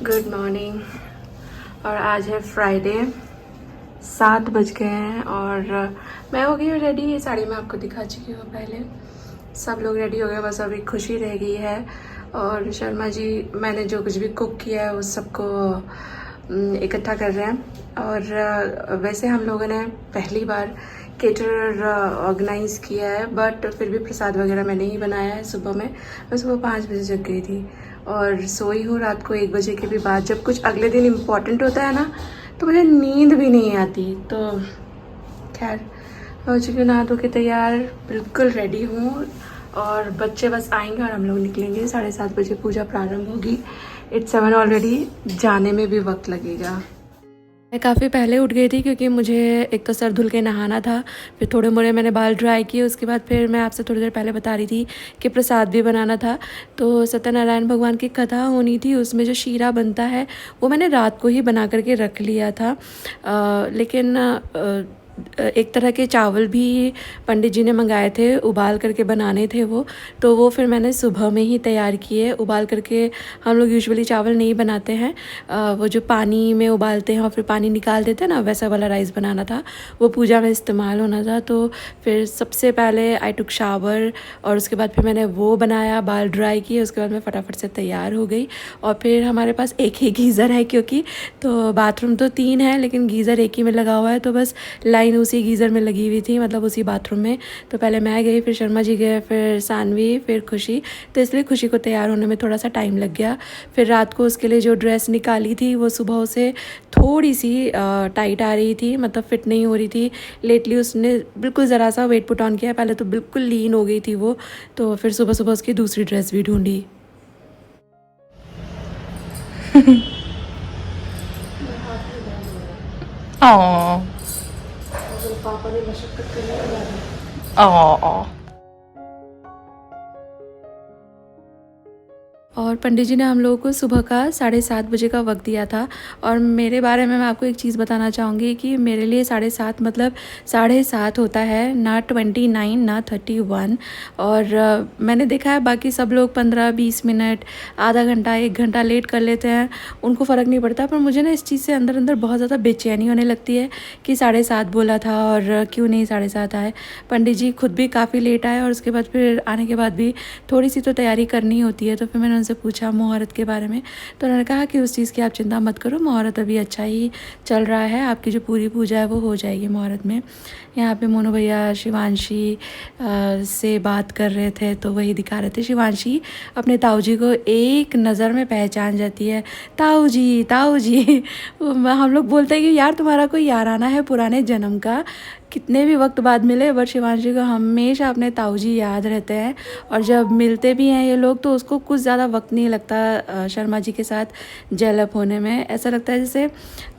Good morning. और आज है फ्राइडे, 7 बज गए हैं और मैं हो गई हूँ रेडी। ये साड़ी मैं आपको दिखा चुकी हूँ पहले। सब लोग रेडी हो गए, बस अभी खुशी रह गई है। और शर्मा जी मैंने जो कुछ भी कुक किया है उस सबको इकट्ठा कर रहे हैं। और वैसे हम लोगों ने पहली बार केटरर ऑर्गेनाइज़ किया है, बट फिर भी प्रसाद वगैरह मैंने ही बनाया है। सुबह में मैं सुबह 5 बजे जग गई थी और सोई हूँ रात को 1 बजे के भी बाद। जब कुछ अगले दिन इम्पॉर्टेंट होता है ना तो मुझे नींद भी नहीं आती। तो खैर हो चुकी हूँ, नहा धो के तैयार, बिल्कुल रेडी हूँ। और बच्चे बस आएंगे और हम लोग निकलेंगे। 7:30 बजे पूजा प्रारंभ होगी। इट्स 7 ऑलरेडी, जाने में भी वक्त लगेगा। मैं काफ़ी पहले उठ गई थी क्योंकि मुझे एक तो सर धुल के नहाना था, फिर थोड़े मोड़े मैंने बाल ड्राई किए। उसके बाद फिर मैं आपसे थोड़ी देर पहले बता रही थी कि प्रसाद भी बनाना था। तो सत्यनारायण भगवान की कथा होनी थी, उसमें जो शीरा बनता है वो मैंने रात को ही बना करके रख लिया था। लेकिन एक तरह के चावल भी पंडित जी ने मंगाए थे, उबाल करके बनाने थे वो, तो वो फिर मैंने सुबह में ही तैयार किए। उबाल करके हम लोग यूजुअली चावल नहीं बनाते हैं, वो जो पानी में उबालते हैं और फिर पानी निकाल देते हैं ना, वैसा वाला राइस बनाना था। वो पूजा में इस्तेमाल होना था। तो फिर सबसे पहले आई टुक शावर और उसके बाद फिर मैंने वो बनाया, बाल ड्राई किए। उसके बाद मैं फटाफट से तैयार हो गई। और फिर हमारे पास एक ही गीज़र है क्योंकि, तो बाथरूम तो 3 है लेकिन गीज़र एक ही में लगा हुआ है। तो बस लाइन उसी गीज़र में लगी हुई थी, मतलब उसी बाथरूम में। तो पहले मैं गई, फिर शर्मा जी गए, फिर सानवी, फिर खुशी। तो इसलिए खुशी को तैयार होने में थोड़ा सा टाइम लग गया। फिर रात को उसके लिए जो ड्रेस निकाली थी वो सुबह उसे थोड़ी सी टाइट आ रही थी, मतलब फिट नहीं हो रही थी। लेटली उसने बिल्कुल ज़रा सा वेट पुट ऑन किया, पहले तो बिल्कुल लीन हो गई थी वो। तो फिर सुबह सुबह उसकी दूसरी ड्रेस भी ढूंढी। पापा ने मशक्कत करने के बाद और पंडित जी ने हम लोगों को सुबह का 7:30 बजे का वक्त दिया था। और मेरे बारे में मैं आपको एक चीज़ बताना चाहूँगी कि मेरे लिए 7:30 मतलब 7:30 होता है, ना 29 ना 31। और मैंने देखा है बाकी सब लोग 15-20 मिनट, आधा घंटा, 1 घंटा लेट कर लेते हैं, उनको फ़र्क नहीं पड़ता। पर मुझे ना इस चीज़ से अंदर अंदर बहुत ज़्यादा बेचैनी होने लगती है कि 7:30 बोला था और क्यों नहीं 7:30 आए। पंडित जी खुद भी काफ़ी लेट आए और उसके बाद फिर आने के बाद भी थोड़ी सी तो तैयारी करनी होती है। तो फिर मैंने उनसे पूछा मुहूर्त के बारे में, तो उन्होंने कहा कि उस चीज़ की आप चिंता मत करो, मुहूर्त अभी अच्छा ही चल रहा है, आपकी जो पूरी पूजा है वो हो जाएगी मुहूर्त में। यहाँ पे मोनू भैया शिवांशी से बात कर रहे थे तो वही दिखा रहे थे। शिवांशी अपने ताऊ जी को एक नज़र में पहचान जाती है, ताऊ जी ताऊ जी। हम लोग बोलते हैं कि यार तुम्हारा कोई याराना है पुराने जन्म का, कितने भी वक्त बाद मिले बट शिवांशी को हमेशा अपने ताऊ जी याद रहते हैं। और जब मिलते भी हैं ये लोग तो उसको कुछ ज़्यादा वक्त नहीं लगता शर्मा जी के साथ जेलअप होने में। ऐसा लगता है जैसे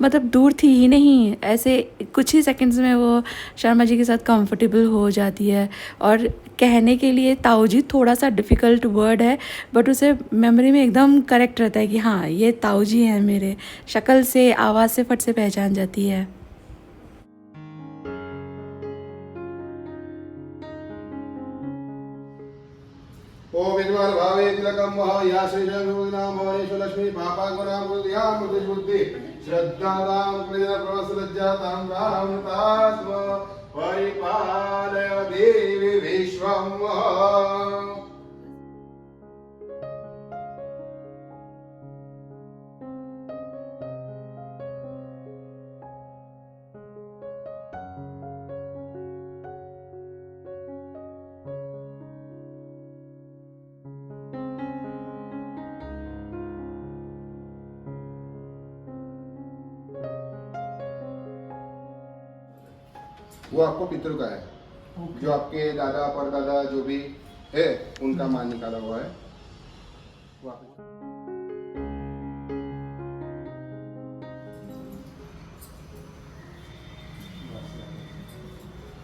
मतलब दूर थी ही नहीं, ऐसे कुछ ही सेकंड्स में वो शर्मा जी के साथ कंफर्टेबल हो जाती है। और कहने के लिए ताऊ जी थोड़ा सा डिफ़िकल्ट वर्ड है, बट उसे मेमोरी में एकदम करेक्ट रहता है कि हाँ ये ताऊ जी हैं मेरे, शक्ल से आवाज़ से फट से पहचान जाती है। ओम यजमान भावे तिलकम वह या श्री जगन्नाथ भवनेश्वर लक्ष्मी पापा गुना बुद्धिया बुद्धि बुद्धि श्रद्धादाम क्लेश प्रवस लज्जाताम कामतास्म परिपालय देवी विश्वम। वो आपको पितृ का है, जो आपके दादा परदादा जो भी है उनका मान निकाला हुआ है।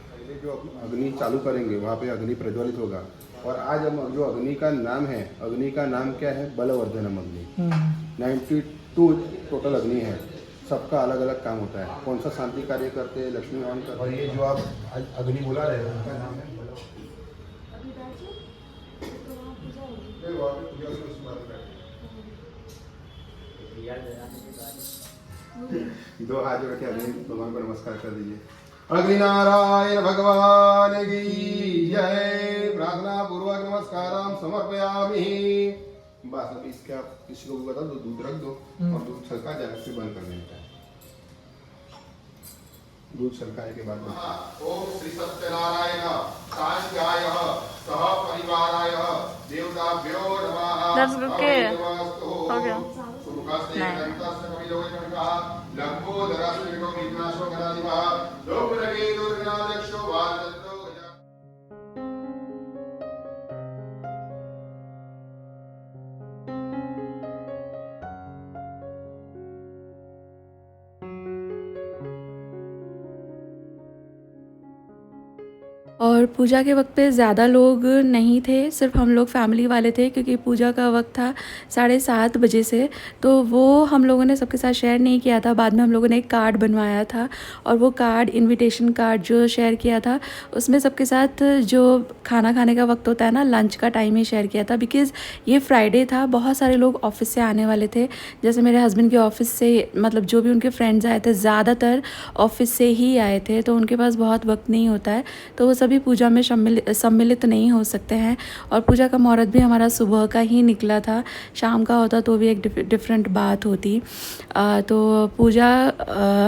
पहले जो अग्नि चालू करेंगे वहाँ पे अग्नि प्रज्वलित होगा। और आज हम जो अग्नि का नाम है, अग्नि का नाम क्या है? बलवर्धनम अग्नि। 92 टोटल अग्नि है, सबका अलग अलग काम होता है। कौन सा शांति कार्य करते हैं, लक्ष्मी हवन करते हैं। और ये जो आप अग्नि बुला रहे हो उनका नाम है दो हाथ जोड़ के अग्नि भगवान को नमस्कार कर दीजिए। अग्नि नारायण भगवान की जय। प्रार्थना पूर्वक नमस्कारम समर्पयामि। बस अब इसका किसी को भी बता दो, दूध रख दो और दूध छलका जाए फिर बंद कर देने का। दूध छलकाने के बाद ओम श्री सत्यनारायण साध्याय सह परिवाराय देवताभ्यो नमः। That's okay. हो गया। और पूजा के वक्त पे ज़्यादा लोग नहीं थे, सिर्फ हम लोग फैमिली वाले थे, क्योंकि पूजा का वक्त था 7:30 बजे से। तो वो हम लोगों ने सबके साथ शेयर नहीं किया था। बाद में हम लोगों ने एक कार्ड बनवाया था और वो कार्ड, इनविटेशन कार्ड जो शेयर किया था, उसमें सबके साथ जो खाना खाने का वक्त होता है ना, लंच का टाइम ही शेयर किया था। बिकॉज़ ये फ्राइडे था, बहुत सारे लोग ऑफिस से आने वाले थे। जैसे मेरे हस्बैंड के ऑफिस से, मतलब जो भी उनके फ्रेंड्स आए थे, ज़्यादातर ऑफिस से ही आए थे, तो उनके पास बहुत वक्त नहीं होता है, तो वो भी पूजा में सम्मिलित नहीं हो सकते हैं। और पूजा का मुहूर्त भी हमारा सुबह का ही निकला था, शाम का होता तो भी एक डिफरेंट बात होती। तो पूजा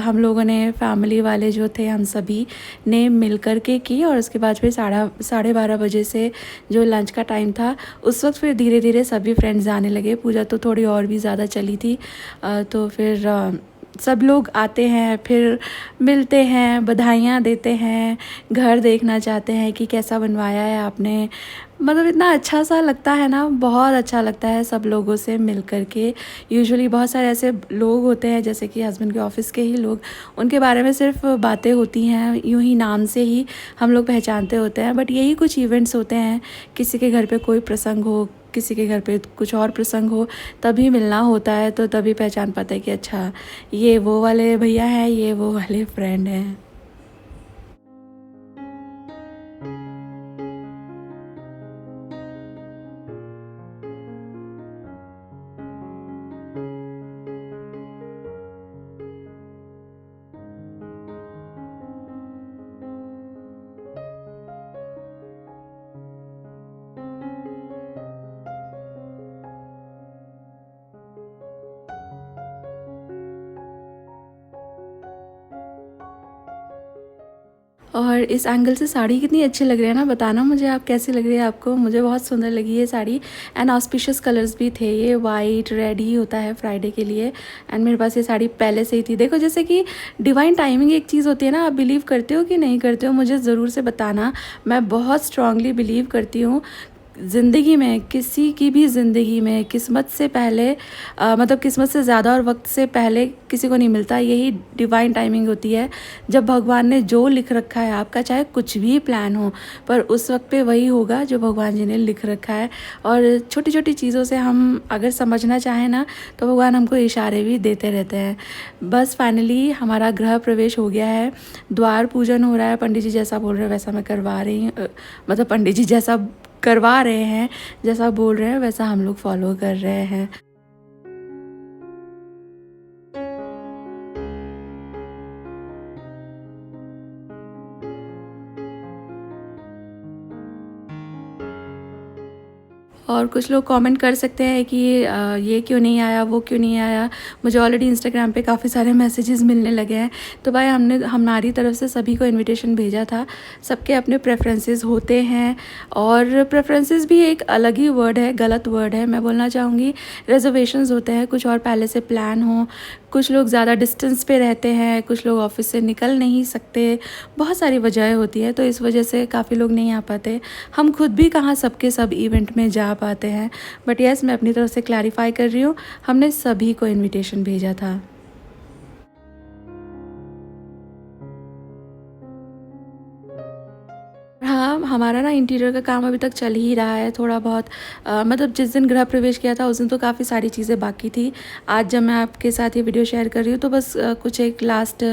हम लोगों ने, फैमिली वाले जो थे, हम सभी ने मिल कर के की। और उसके बाद फिर 12:30 बजे से जो लंच का टाइम था, उस वक्त फिर धीरे धीरे सभी फ्रेंड्स आने लगे। पूजा तो थोड़ी और भी ज़्यादा चली थी। तो फिर सब लोग आते हैं, फिर मिलते हैं, बधाइयाँ देते हैं, घर देखना चाहते हैं कि कैसा बनवाया है आपने। मतलब इतना अच्छा सा लगता है ना, बहुत अच्छा लगता है सब लोगों से मिल कर के। यूजुअली बहुत सारे ऐसे लोग होते हैं, जैसे कि हस्बैंड के ऑफिस के ही लोग, उनके बारे में सिर्फ बातें होती हैं, यूं ही नाम से ही हम लोग पहचानते होते हैं। बट यही कुछ इवेंट्स होते हैं, किसी के घर पे कोई प्रसंग हो, किसी के घर पे कुछ और प्रसंग हो, तभी मिलना होता है। तो तभी पहचान पाते हैं कि अच्छा ये वो वाले भैया हैं, ये वो वाले फ्रेंड हैं। और इस एंगल से साड़ी कितनी अच्छी लग रही है ना, बताना मुझे आप कैसी लग रही है आपको। मुझे बहुत सुंदर लगी ये साड़ी। एंड ऑस्पिशियस कलर्स भी थे, ये वाइट रेड ही होता है फ्राइडे के लिए। एंड मेरे पास ये साड़ी पहले से ही थी। देखो, जैसे कि डिवाइन टाइमिंग एक चीज़ होती है ना, आप बिलीव करते हो कि नहीं करते हो, मुझे ज़रूर से बताना। मैं बहुत स्ट्रांगली बिलीव करती हूँ ज़िंदगी में, किसी की भी ज़िंदगी में किस्मत से पहले, मतलब किस्मत से ज़्यादा और वक्त से पहले किसी को नहीं मिलता। यही डिवाइन टाइमिंग होती है। जब भगवान ने जो लिख रखा है आपका, चाहे कुछ भी प्लान हो, पर उस वक्त पे वही होगा जो भगवान जी ने लिख रखा है। और छोटी छोटी चीज़ों से हम अगर समझना चाहें ना, तो भगवान हमको इशारे भी देते रहते हैं। बस फाइनली हमारा गृह प्रवेश हो गया है, द्वार पूजन हो रहा है। पंडित जी जैसा बोल रहे हैं वैसा मैं करवा रही हूँ, मतलब पंडित जी जैसा करवा रहे हैं, जैसा बोल रहे हैं वैसा हम लोग फॉलो कर रहे हैं। और कुछ लोग कमेंट कर सकते हैं कि ये क्यों नहीं आया, वो क्यों नहीं आया। मुझे ऑलरेडी इंस्टाग्राम पे काफ़ी सारे मैसेजेस मिलने लगे हैं। तो भाई हमारी तरफ से सभी को इनविटेशन भेजा था। सबके अपने प्रेफरेंसेस होते हैं, और प्रेफरेंसेस भी एक अलग ही वर्ड है, गलत वर्ड है। मैं बोलना चाहूँगी रिजर्वेशंस होते हैं, कुछ और पहले से प्लान हो। कुछ लोग ज़्यादा डिस्टेंस पे रहते हैं, कुछ लोग ऑफिस से निकल नहीं सकते, बहुत सारी वजहें होती है। तो इस वजह से काफ़ी लोग नहीं आ पाते। हम खुद भी कहाँ सबके सब इवेंट में जा पाते हैं। बट यस, मैं अपनी तरफ से क्लैरिफाई कर रही हूँ, हमने सभी को इनविटेशन भेजा था। हाँ, हमारा ना इंटीरियर का काम अभी तक चल ही रहा है थोड़ा बहुत। मतलब जिस दिन गृह प्रवेश किया था उस दिन तो काफ़ी सारी चीज़ें बाकी थी। आज जब मैं आपके साथ ये वीडियो शेयर कर रही हूँ तो बस कुछ एक लास्ट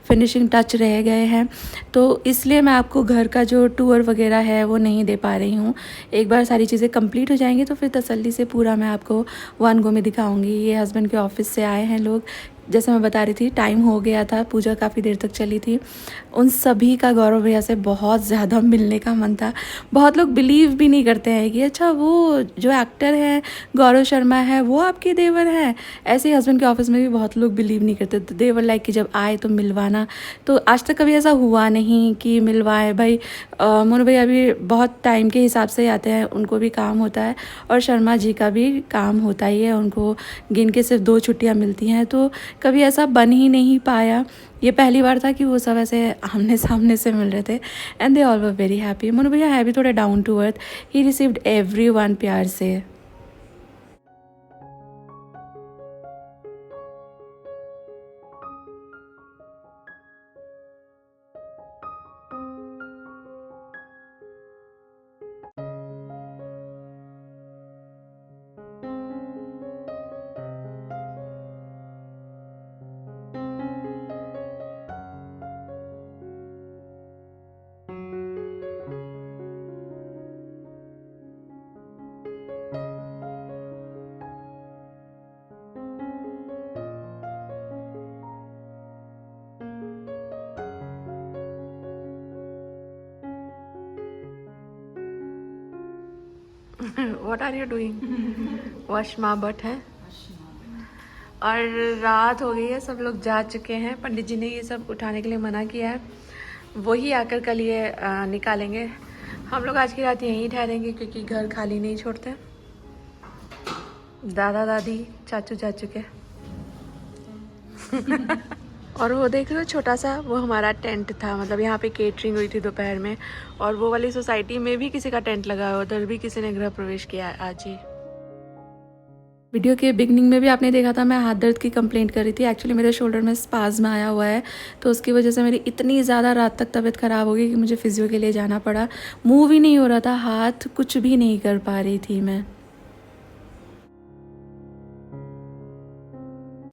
फिनिशिंग टच रह गए हैं, तो इसलिए मैं आपको घर का जो टूर वगैरह है वो नहीं दे पा रही हूँ। एक बार सारी चीज़ें कंप्लीट हो जाएंगी तो फिर तसल्ली से पूरा मैं आपको वन गो में दिखाऊंगी। ये हस्बैंड के ऑफिस से आए हैं लोग, जैसे मैं बता रही थी टाइम हो गया था, पूजा काफ़ी देर तक चली थी। उन सभी का गौरव भैया से बहुत ज़्यादा मिलने का मन था। बहुत लोग बिलीव भी नहीं करते हैं कि अच्छा वो जो एक्टर है गौरव शर्मा है वो आपके देवर हैं। ऐसे ही हस्बैंड के ऑफिस में भी बहुत लोग बिलीव नहीं करते, तो देवर लाइक कि जब आए तो मिलवाना। तो आज तक कभी ऐसा हुआ नहीं कि मिलवाए भाई। मोनू भैया भी बहुत टाइम के हिसाब से आते हैं, उनको भी काम होता है, और शर्मा जी का भी काम होता ही है, उनको गिन के सिर्फ 2 छुट्टियाँ मिलती हैं, तो कभी ऐसा बन ही नहीं पाया। ये पहली बार था कि वो सब ऐसे आमने सामने से मिल रहे थे and they all were very happy. Monu भैया है भी थोड़े down to earth, he received everyone प्यार से। What are you doing? वॉश माँ बट है। और रात हो गई है, सब लोग जा चुके हैं। पंडित जी ने ये सब उठाने के लिए मना किया है, वही आकर कल ये निकालेंगे। हम लोग आज की रात यहीं ठहरेंगे क्योंकि घर खाली नहीं छोड़ते। दादा दादी चाचू जा चुके और वो देख रहे हो छोटा सा, वो हमारा टेंट था। मतलब यहाँ पे केटरिंग हुई थी दोपहर में, और वो वाली सोसाइटी में भी किसी का टेंट लगा हुआ, उधर भी किसी ने गृह प्रवेश किया आज ही। वीडियो के बिगनिंग में भी आपने देखा था मैं हाथ दर्द की कंप्लेंट कर रही थी। एक्चुअली मेरे शोल्डर में स्पाज्म आया हुआ है, तो उसकी वजह से मेरी इतनी ज़्यादा रात तक तबीयत ख़राब हो गई कि मुझे फिजियो के लिए जाना पड़ा। मूव ही नहीं हो रहा था, हाथ कुछ भी नहीं कर पा रही थी मैं।